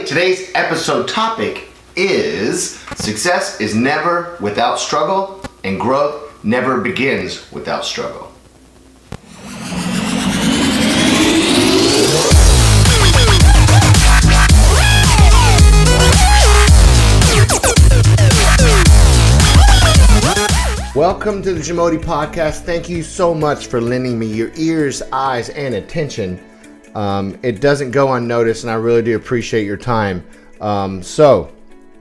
Today's episode topic is success is never without struggle and growth never begins without struggle. Welcome to the JAMODI Podcast. Thank you so much for lending me your ears, eyes, and attention. It doesn't go unnoticed, and I really do appreciate your time. So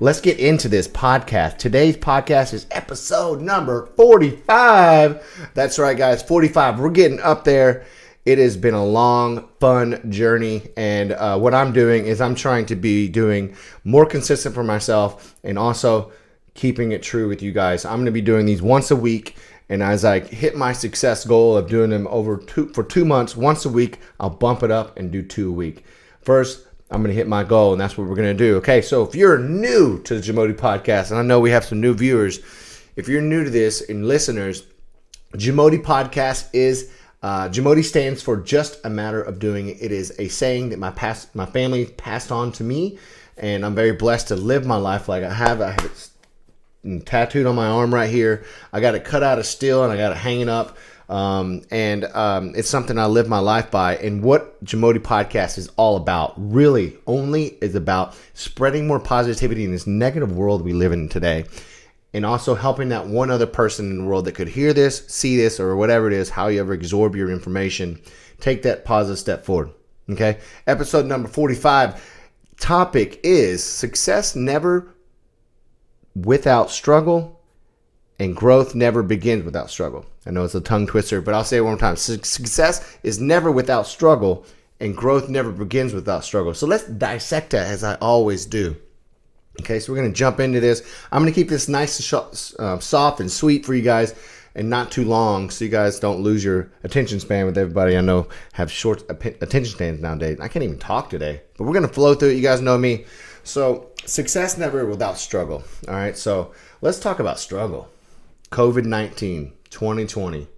let's get into this podcast. Today's podcast is episode number 45. That's right, guys, 45. We're getting up there. It has been a long, fun journey, and what I'm doing is I'm trying to be doing more consistent for myself and also keeping it true with you guys. I'm going to be doing these once a week, and as I hit my success goal of doing them for 2 months, once a week, I'll bump it up and do 2 a week. First, I'm going to hit my goal, and that's what we're going to do. Okay, so if you're new to the JAMODI Podcast, and I know we have some new viewers, if you're new to this and listeners, JAMODI Podcast is JAMODI stands for just a matter of doing it. It is a saying that my family passed on to me, and I'm very blessed to live my life like I have. I have it tattooed on my arm right here. I got it cut out of steel and I got it hanging up. It's something I live my life by. And what JAMODI Podcast is all about, really only is about spreading more positivity in this negative world we live in today. And also helping that one other person in the world that could hear this, see this, or whatever it is, how you ever absorb your information, take that positive step forward. Okay. Episode number 45. Topic is success never without struggle, and growth never begins without struggle. I know it's a tongue twister, but I'll say it one more time. Success is never without struggle, and growth never begins without struggle. So let's dissect that as I always do. Okay, so we're going to jump into this. I'm going to keep this nice and soft and sweet for you guys, and not too long, so you guys don't lose your attention span with everybody I know have short attention spans nowadays. I can't even talk today, but we're going to flow through it. You guys know me. So success never without struggle. All right, so let's talk about struggle. COVID-19, 2020.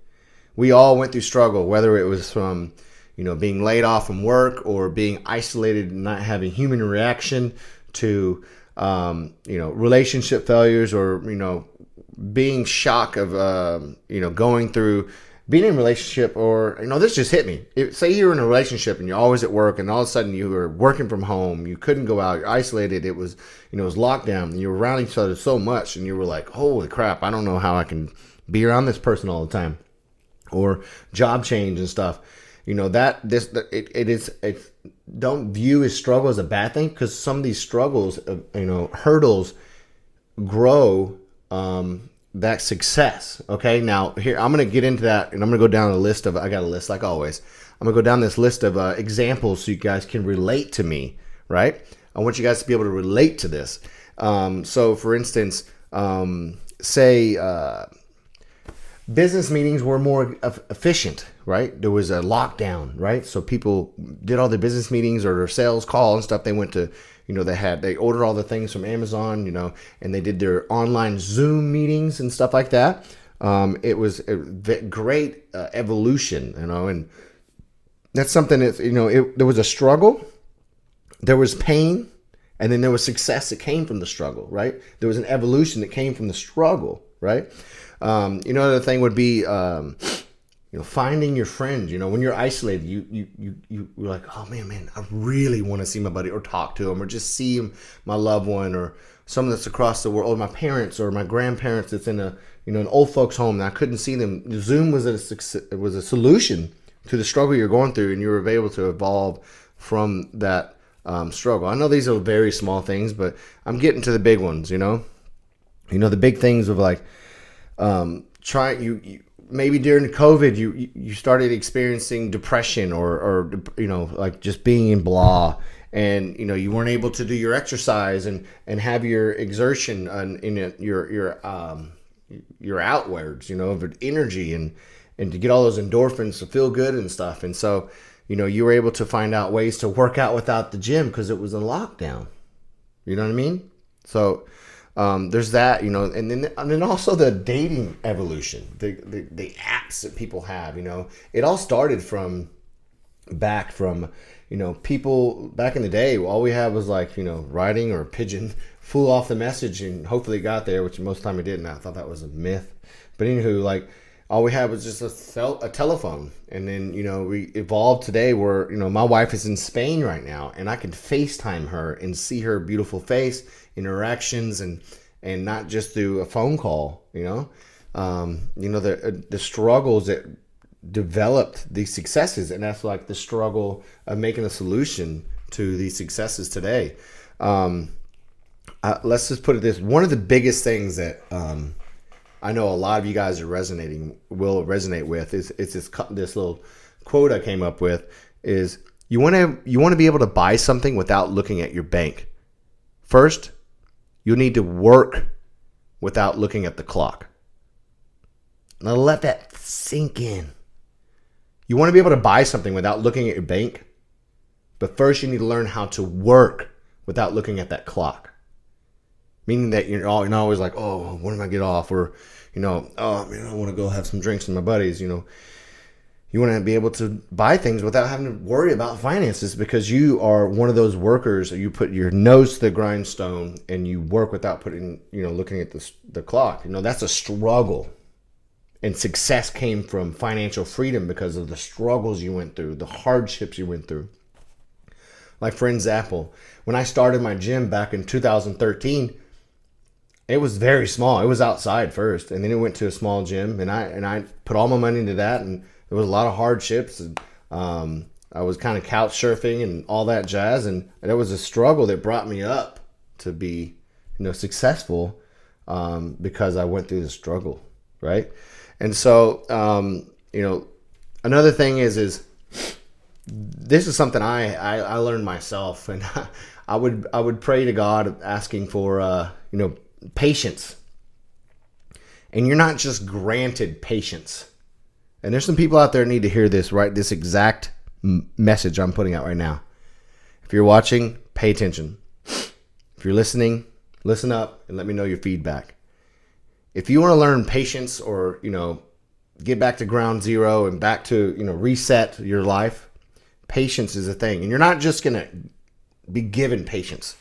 We all went through struggle, whether it was from, being laid off from work or being isolated and not having human reaction to, relationship failures or, being shock of, going through being in a relationship or, this just hit me. Say you're in a relationship and you're always at work and all of a sudden you were working from home. You couldn't go out. You're isolated. It was, it was lockdown and you were around each other so much and you were like, holy crap, I don't know how I can be around this person all the time. Or job change and stuff. Don't view as struggle as a bad thing, because some of these struggles, hurdles grow, that success. Okay, now here I'm going to get into that, and I'm going to go down a list of, I got a list like always. I'm going to go down this list of examples so you guys can relate to me, right? I want you guys to be able to relate to this. So for instance, say business meetings were more efficient, right? There was a lockdown, right? So people did all their business meetings or their sales call and stuff. They went to, they ordered all the things from Amazon, and they did their online Zoom meetings and stuff like that. It was a great evolution, and that's something that, there was a struggle, there was pain, and then there was success that came from the struggle, right? There was an evolution that came from the struggle, right? Another thing would be, finding your friends. When you're isolated, you're like, oh man, I really want to see my buddy or talk to him or just see him, my loved one, or someone that's across the world, or my parents or my grandparents that's in an old folks home and I couldn't see them. Zoom was a solution to the struggle you're going through, and you were able to evolve from that struggle. I know these are very small things, but I'm getting to the big ones. The big things of like, maybe during COVID, you started experiencing depression or like just being in blah, and you weren't able to do your exercise and have your exertion in your outwards, of energy and to get all those endorphins to feel good and stuff. And so, you were able to find out ways to work out without the gym because it was a lockdown. You know what I mean? So there's that, and then also the dating evolution, the apps that people have. It all started from back from, people back in the day. All we had was like, writing or a pigeon flew off the message and hopefully it got there, which most of the time it didn't. I thought that was a myth. But anywho, like all we had was just a telephone. And then, we evolved today where, my wife is in Spain right now and I can FaceTime her and see her beautiful face, interactions, and not just through a phone call, the struggles that developed these successes, and that's like the struggle of making a solution to these successes today. Let's just put it this: one of the biggest things that I know a lot of you guys will resonate with is this little quote I came up with: is you want to be able to buy something without looking at your bank. First, you need to work without looking at the clock. Now let that sink in. You want to be able to buy something without looking at your bank, but first you need to learn how to work without looking at that clock. Meaning that you're not always like, oh, when am I get off? Or, I want to go have some drinks with my buddies. You want to be able to buy things without having to worry about finances because you are one of those workers. You put your nose to the grindstone and you work without looking at the clock. That's a struggle. And success came from financial freedom because of the struggles you went through, the hardships you went through. Like for example, when I started my gym back in 2013, it was very small. It was outside first, and then it went to a small gym, and I put all my money into that, and there was a lot of hardships. And, I was kind of couch surfing and all that jazz, and there was a struggle that brought me up to be, successful because I went through the struggle, right? And so, another thing is this is something I learned myself, and I would pray to God asking for, patience. And you're not just granted patience. And there's some people out there that need to hear this, right? This exact message I'm putting out right now. If you're watching, pay attention. If you're listening, listen up and let me know your feedback. If you want to learn patience or, get back to ground zero and back to, reset your life, patience is a thing. And you're not just going to be given patience.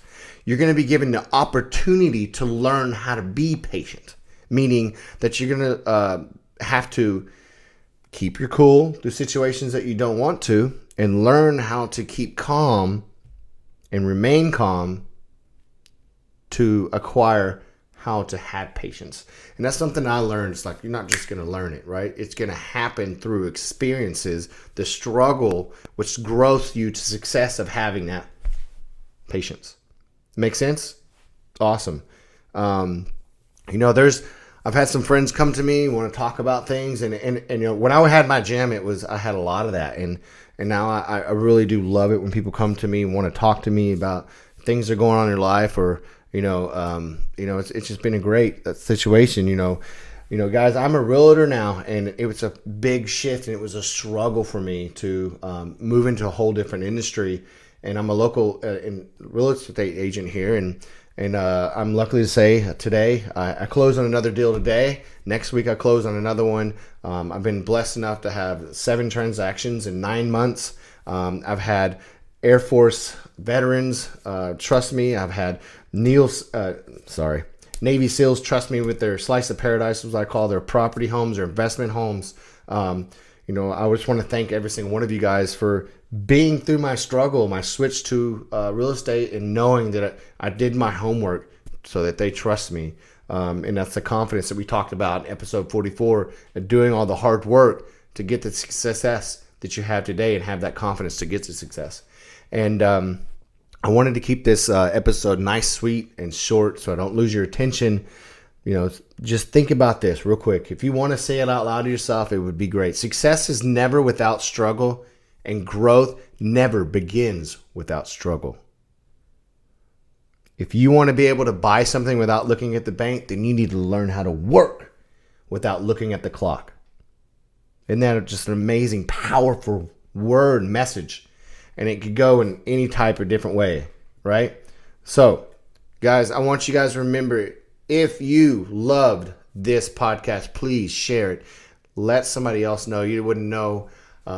You're going to be given the opportunity to learn how to be patient, meaning that you're going to have to keep your cool through situations that you don't want to and learn how to keep calm and remain calm to acquire how to have patience. And that's something I learned. It's like, you're not just going to learn it, right? It's going to happen through experiences, the struggle, which grows you to success of having that patience. Make sense? Awesome. I've had some friends come to me, want to talk about things. And when I had my gym, I had a lot of that. And now I really do love it when people come to me and want to talk to me about things that are going on in their life, or, it's just been a great situation, guys. I'm a realtor now, and it was a big shift, and it was a struggle for me to move into a whole different industry. And I'm a local real estate agent here, and I'm lucky to say today I closed on another deal today. Next week I close on another one. I've been blessed enough to have 7 transactions in 9 months. I've had Air Force veterans trust me. I've had Navy SEALs trust me with their slice of paradise, as I call their property homes or investment homes. I just want to thank every single one of you guys for being through my struggle, my switch to real estate, and knowing that I did my homework so that they trust me. And that's the confidence that we talked about in episode 44, and doing all the hard work to get the success that you have today and have that confidence to get to success. And I wanted to keep this episode nice, sweet, and short so I don't lose your attention. Just think about this real quick. If you want to say it out loud to yourself, it would be great. Success is never without struggle, and growth never begins without struggle. If you want to be able to buy something without looking at the bank, then you need to learn how to work without looking at the clock. Isn't that just an amazing, powerful word message? And it could go in any type of different way, right? So, guys, I want you guys to remember, if you loved this podcast, please share it. Let somebody else know. You wouldn't know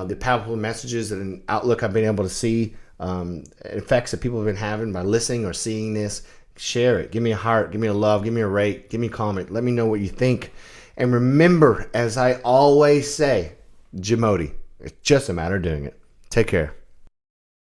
the powerful messages and outlook I've been able to see, effects that people have been having by listening or seeing this. Share it. Give me a heart. Give me a love. Give me a rate. Give me a comment. Let me know what you think. And remember, as I always say, JAMODI. It's just a matter of doing it. Take care.